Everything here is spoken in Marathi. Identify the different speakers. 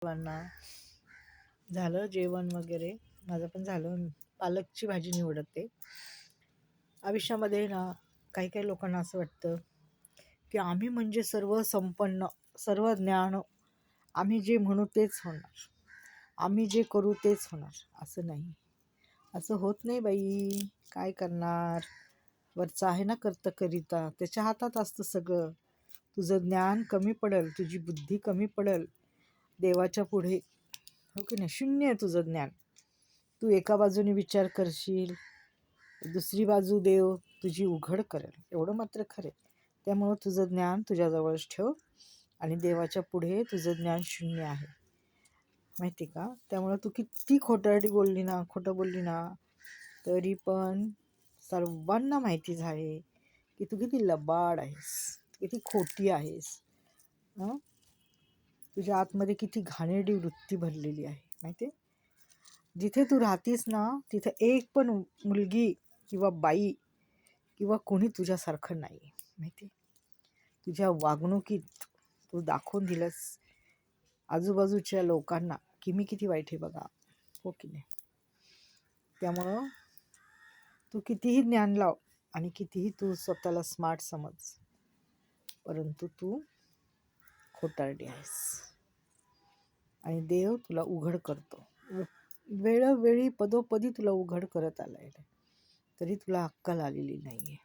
Speaker 1: सर्वांना झालं जेवण वगैरे. माझं पण झालं. पालकची भाजी निवडते. आयुष्यामध्ये ना काही काही लोकांना असं वाटतं की आम्ही म्हणजे सर्व संपन्न, सर्व ज्ञान, आम्ही जे म्हणू तेच होणार, आम्ही जे करू तेच होणार. असं नाही, असं होत नाही बाई. काय करणार, वरचा आहे ना करता करिता, त्याच्या हातात असतं सगळं. तुझं ज्ञान कमी पडेल, तुझी बुद्धी कमी पडेल देवाच्या पुढे, हो की नाही. शून्य आहे तुझं ज्ञान. तू एका बाजूने विचार करशील, दुसरी बाजू देव तुझी उघड करेल, एवढं मात्र खरे. त्यामुळं तुझं ज्ञान तुझ्याजवळच ठेव आणि देवाच्या पुढे तुझं ज्ञान शून्य आहे, माहिती का. त्यामुळं तू किती खोटं बोलली ना तरी पण सर्वांना माहितीच आहे की तू किती लबाड आहेस, किती खोटी आहेस. तुझ्या आतमध्ये किती घाणेरडी वृत्ती भरलेली आहे, माहिती आहे. जिथे तू राहतीस ना तिथे एक पण मुलगी किंवा बाई किंवा कोणी तुझ्यासारखं नाही, माहिती. तुझ्या वागणुकीत तू दाखवून दिलंस आजूबाजूच्या लोकांना की मी किती वाईट आहे बघा, हो की नाही. त्यामुळं तू कितीही ज्ञान लाव आणि कितीही तू स्वतःला स्मार्ट समज, परंतु तू खोटारडी आहेस आणि देव तुला उघड करतो. वेळोवेळी पदोपदी तुला उघड करत आलाय, तरी तुला अक्कल आलेली नाही आहे.